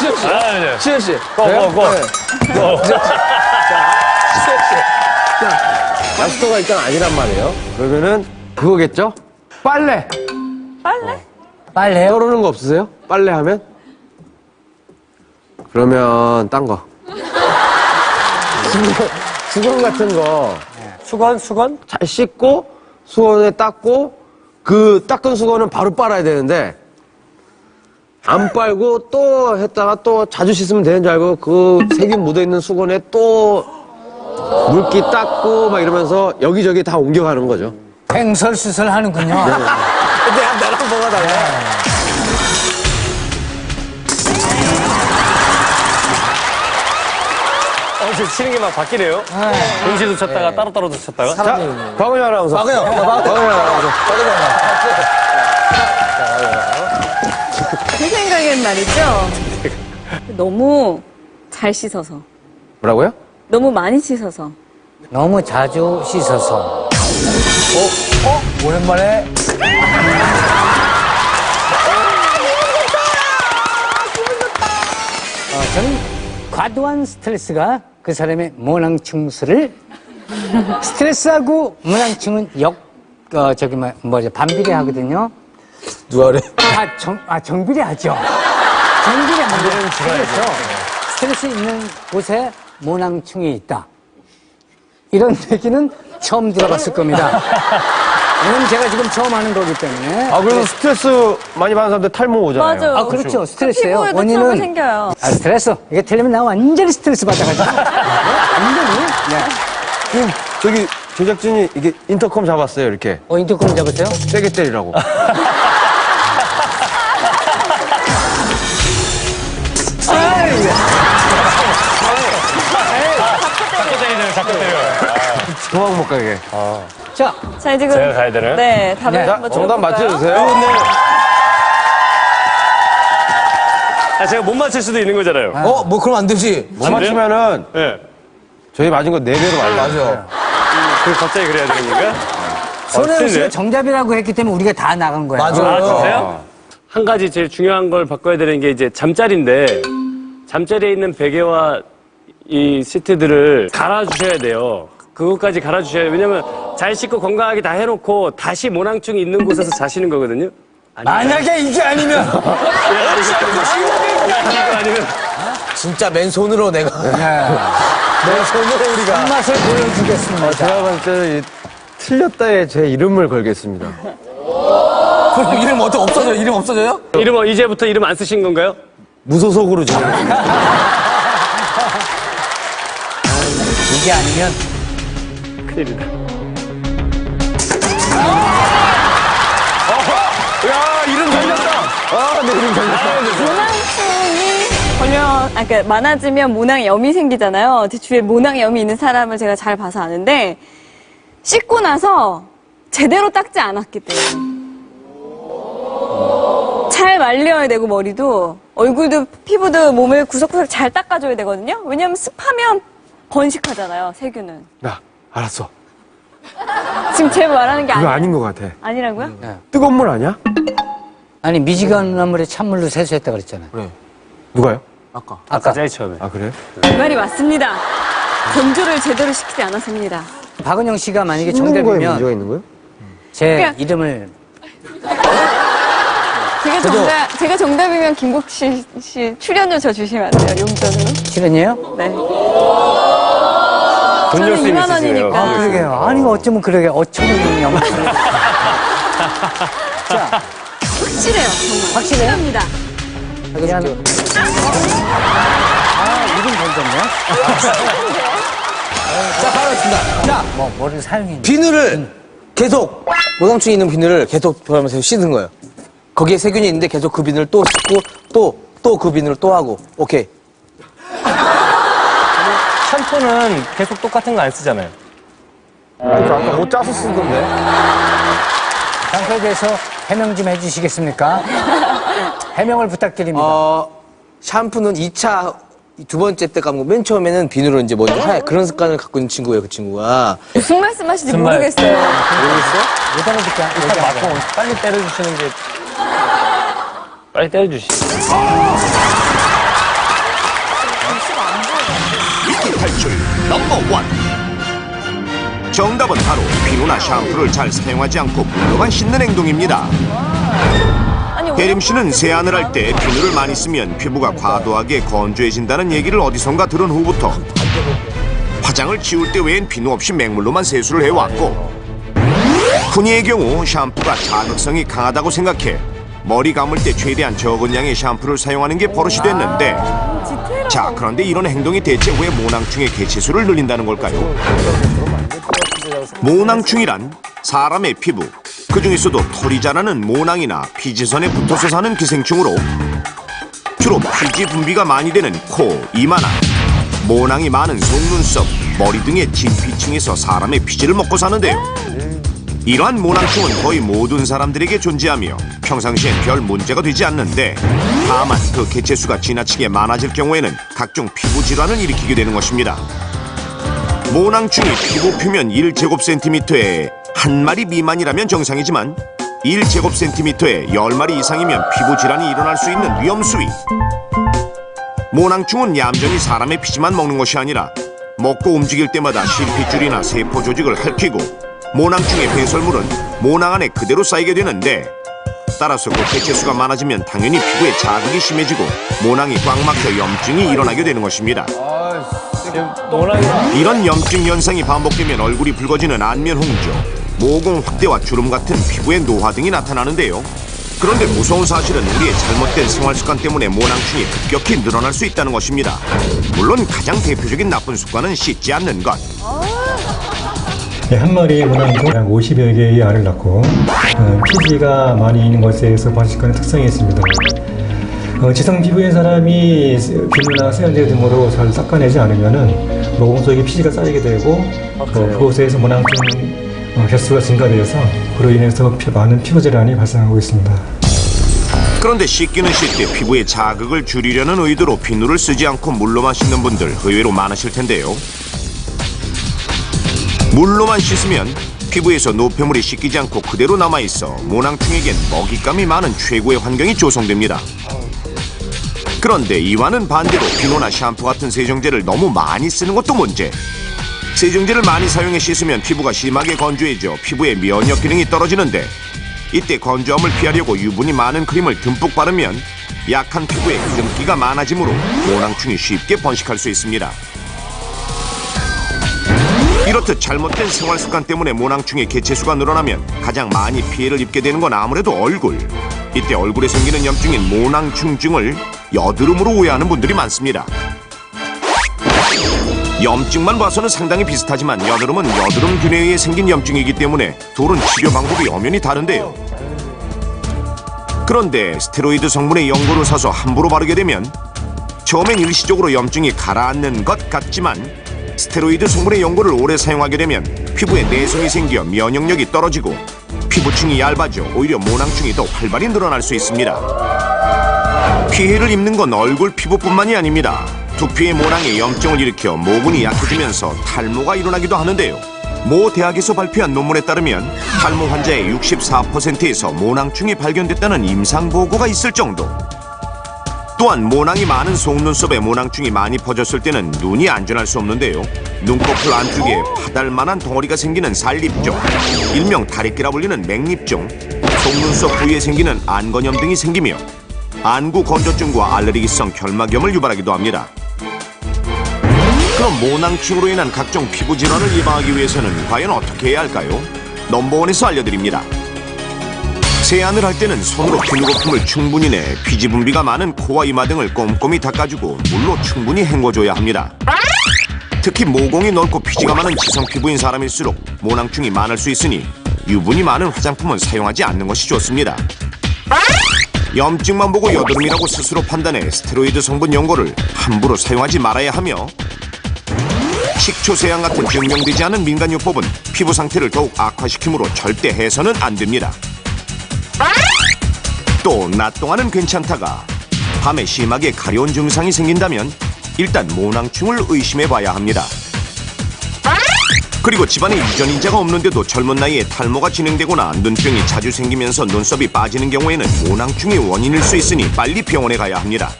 시현 씨. 네. 시현 씨. 고. 시현 씨. 랍스터가 일단 아니란 말이에요. 그러면은 그거겠죠? 빨래. 빨래요? 떠오르는 거 없으세요? 빨래 하면? 그러면 딴 거. 수건 같은 거. 수건? 잘 씻고 수건에 닦고 그 닦은 수건은 바로 빨아야 되는데 안 빨고 또 했다가 또 자주 씻으면 되는 줄 알고 그 세균 묻어있는 수건에 또 물기 닦고 막 이러면서 여기저기 다 옮겨가는 거죠. 횡설수설 하는군요. 근데 나랑 뭐가 달라? 지금 치는 게 막 바뀌네요. 동시에도 쳤다가 따로따로도 쳤다가. 자, 박은희 아나운서. 박은영. 박은희 아나운서. 제 생각엔 말이죠. 너무 잘 씻어서. 뭐라고요? 너무 많이 씻어서. 너무 자주 씻어서. 오랜만에. 저는 과도한 스트레스가 그 사람의 모낭충수를 스트레스하고 모낭충은 반비례 하거든요. 누가 그래? 정비례하죠. 정비례하면 그래서 스트레스 있는 곳에 모낭충이 있다. 이런 얘기는 처음 들어봤을 겁니다. 이건 제가 지금 처음 하는 거기 때문에. 아, 그래서 스트레스 많이 받는 사람들 탈모 오잖아요. 맞아요. 아, 그렇죠. 스트레스예요. 피부에도 원인은 트러블 생겨요. 스트레스. 이게 틀리면 나 완전히 스트레스 받아가지고. 완전히. 네. 저기 제작진이 이게 인터컴 잡았어요, 이렇게. 인터컴 잡았어요? 세게 때리라고. 자꾸 때려요. 도망 못 가게. 자, 자, 지금. 제가 가야 되나요? 네, 답을 네. 한번 정답 들어볼까요? 맞춰주세요. 제가 못 맞출 수도 있는 거잖아요. 뭐 그럼 안 되지. 못 맞추면은 네. 저희 맞은 거 4배로 맞아요. 맞아. 그 갑자기 그래야 되는 건가? 손혜영 씨가 틀리네. 정답이라고 했기 때문에 우리가 다 나간 거예요. 맞아. 아, 진짜요? 한 가지 제일 중요한 걸 바꿔야 되는 게 이제 잠자리인데, 잠자리에 있는 베개와 이 시트들을 갈아주셔야 돼요. 그것까지 갈아주셔야 돼요. 왜냐면 잘 씻고 건강하게 다 해놓고 다시 모낭충이 있는 곳에서 자시는 거거든요. 만약에 이게 아니면. 이거 아니면 진짜 맨손으로 내가. 맨손으로 우리가. 맛을 보여주겠습니다. 제가 봤을 때는 이 틀렸다에 제 이름을 걸겠습니다. 그럼 이름 없어져요? 이름 없어져요? 이름 이제부터 이름 안 쓰신 건가요? 무소속으로 지금. 이게 아니면. 큰일이다. 야, 이름 걸렸다. 네, 이름 걸렸다. 모낭충이 그러니까 많아지면 모낭염이 생기잖아요. 제 주위에 모낭염이 있는 사람을 제가 잘 봐서 아는데, 씻고 나서 제대로 닦지 않았기 때문에. 잘 말려야 되고, 머리도, 얼굴도, 피부도, 몸을 구석구석 잘 닦아줘야 되거든요. 왜냐면 습하면 번식하잖아요, 세균은. 야, 알았어. 지금 제 말하는 게 그거 아니에요. 아닌 것 같아. 아니라고요? 뜨거운 물 아니야? 아니, 미지근한 물에 찬물로 세수했다 그랬잖아요. 그래. 누가요? 아까. 제일 처음에. 아, 그래요? 그 말이 맞습니다. 건조를 제대로 시키지 않았습니다. 박은영 씨가 만약에 씻는 거에 문제가 정답이면 있는 거예요? 제 그러니까- 이름을 제가 정답이면 김국실 씨 출연료 저 주시면 안 돼요, 용돈으로? 실은이에요? 네. 돈 저는 열심히 2만 쓰시네요. 원이니까. 그러게요. 아니, 어쩌면 그러게. 어처구니 영화. 자, 확실해요, 정말. 확실해요? 확실합니다. 그냥. 이름 건졌네. 자, 하겠습니다. 자, 뭐를 사용했니? 비누를 계속, 모낭충이 있는 비누를 계속 돌아가면서 씻는 거예요. 거기에 세균이 있는데 계속 그 비누를 또 씻고, 또 그 비누를 또 하고. 오케이. 샴푸는 계속 똑같은 거 안 쓰잖아요. 아까 못 짜서 쓰던데. 상태에 대해서 해명 좀 해주시겠습니까? 해명을 부탁드립니다. 샴푸는 2차, 두 번째 때 감고 맨 처음에는 비누로 이제 먼저 해. 그런 습관을 갖고 있는 친구예요, 그 친구가. 무슨 말씀 하시는지 무슨 말? 모르겠어요. 못 알아듣게. 일단 맞고 빨리 때려주시는 게. 빨리 때려주시죠. 넘버 원. 정답은 바로 비누나 샴푸를 잘 사용하지 않고 물로만 씻는 행동입니다. 아니, 혜림 씨는 세안을 할 때 비누를 많이 쓰면 피부가 과도하게 건조해진다는 얘기를 어디선가 들은 후부터 화장을 지울 때 외엔 비누 없이 맹물로만 세수를 해왔고, 훈이의 경우 샴푸가 자극성이 강하다고 생각해 머리 감을 때 최대한 적은 양의 샴푸를 사용하는 게 버릇이 됐는데, 자, 그런데 이런 행동이 대체 왜 모낭충의 개체수를 늘린다는 걸까요? 모낭충이란 사람의 피부, 그 중에서도 털이 자라는 모낭이나 피지선에 붙어서 사는 기생충으로 주로 피지 분비가 많이 되는 코, 이마나 모낭이 많은 속눈썹, 머리 등의 진피층에서 사람의 피지를 먹고 사는데요. 이러한 모낭충은 거의 모든 사람들에게 존재하며 평상시엔 별 문제가 되지 않는데, 다만 그 개체수가 지나치게 많아질 경우에는 각종 피부 질환을 일으키게 되는 것입니다. 모낭충이 피부 표면 1제곱센티미터에 한 마리 미만이라면 정상이지만 1제곱센티미터에 10마리 이상이면 피부 질환이 일어날 수 있는 위험 수위. 모낭충은 얌전히 사람의 피지만 먹는 것이 아니라 먹고 움직일 때마다 실핏줄이나 세포 조직을 핥히고 모낭충의 배설물은 모낭 안에 그대로 쌓이게 되는데, 따라서 그 개체수가 많아지면 당연히 피부에 자극이 심해지고 모낭이 꽉 막혀 염증이 일어나게 되는 것입니다. 이런 염증 현상이 반복되면 얼굴이 붉어지는 안면 홍조, 모공 확대와 주름 같은 피부의 노화 등이 나타나는데요. 그런데 무서운 사실은 우리의 잘못된 생활 습관 때문에 모낭충이 급격히 늘어날 수 있다는 것입니다. 물론 가장 대표적인 나쁜 습관은 씻지 않는 것. 한 마리의 모낭충 약 50여 개의 알을 낳고 피지가 많이 있는 것에 의해서 번식하는 특성이 있습니다. 지성 피부인 사람이 비누나 세안제 등으로 잘 닦아내지 않으면은 모공 속에 피지가 쌓이게 되고 그곳에서 모낭충 횟수가 증가되어서 그로 인해서 많은 피부 질환이 발생하고 있습니다. 그런데 씻기는 씻되 피부에 자극을 줄이려는 의도로 비누를 쓰지 않고 물로만 씻는 분들 의외로 많으실 텐데요. 물로만 씻으면 피부에서 노폐물이 씻기지 않고 그대로 남아있어 모낭충에겐 먹잇감이 많은 최고의 환경이 조성됩니다. 그런데 이와는 반대로 비누나 샴푸 같은 세정제를 너무 많이 쓰는 것도 문제. 세정제를 많이 사용해 씻으면 피부가 심하게 건조해져 피부의 면역 기능이 떨어지는데, 이때 건조함을 피하려고 유분이 많은 크림을 듬뿍 바르면 약한 피부에 기름기가 많아지므로 모낭충이 쉽게 번식할 수 있습니다. 이렇듯 잘못된 생활 습관 때문에 모낭충의 개체수가 늘어나면 가장 많이 피해를 입게 되는 건 아무래도 얼굴. 이때 얼굴에 생기는 염증인 모낭충증을 여드름으로 오해하는 분들이 많습니다. 염증만 봐서는 상당히 비슷하지만 여드름은 여드름 균에 의해 생긴 염증이기 때문에 둘은 치료 방법이 엄연히 다른데요. 그런데 스테로이드 성분의 연고를 사서 함부로 바르게 되면 처음엔 일시적으로 염증이 가라앉는 것 같지만, 스테로이드 성분의 연고를 오래 사용하게 되면 피부에 내성이 생겨 면역력이 떨어지고 피부층이 얇아져 오히려 모낭충이 더 활발히 늘어날 수 있습니다. 피해를 입는 건 얼굴 피부뿐만이 아닙니다. 두피의 모낭에 염증을 일으켜 모근이 약해지면서 탈모가 일어나기도 하는데요. 모 대학에서 발표한 논문에 따르면 탈모 환자의 64%에서 모낭충이 발견됐다는 임상 보고가 있을 정도. 또한 모낭이 많은 속눈썹에 모낭충이 많이 퍼졌을 때는 눈이 안전할 수 없는데요. 눈꺼풀 안쪽에 파달만한 덩어리가 생기는 살립종, 일명 다래끼라 불리는 맹립종, 속눈썹 부위에 생기는 안건염 등이 생기며 안구 건조증과 알레르기성 결막염을 유발하기도 합니다. 그럼 모낭충으로 인한 각종 피부 질환을 예방하기 위해서는 과연 어떻게 해야 할까요? 넘버원에서 알려드립니다. 세안을 할 때는 손으로 비누 거품을 충분히 내 피지 분비가 많은 코와 이마 등을 꼼꼼히 닦아주고 물로 충분히 헹궈줘야 합니다. 특히 모공이 넓고 피지가 많은 지성 피부인 사람일수록 모낭충이 많을 수 있으니 유분이 많은 화장품은 사용하지 않는 것이 좋습니다. 염증만 보고 여드름이라고 스스로 판단해 스테로이드 성분 연고를 함부로 사용하지 말아야 하며, 식초 세안 같은 증명되지 않은 민간요법은 피부 상태를 더욱 악화시키므로 절대 해서는 안 됩니다. 또 낮 동안은 괜찮다가 밤에 심하게 가려운 증상이 생긴다면 일단 모낭충을 의심해봐야 합니다. 그리고 집안에 유전인자가 없는데도 젊은 나이에 탈모가 진행되거나 눈병이 자주 생기면서 눈썹이 빠지는 경우에는 모낭충이 원인일 수 있으니 빨리 병원에 가야 합니다.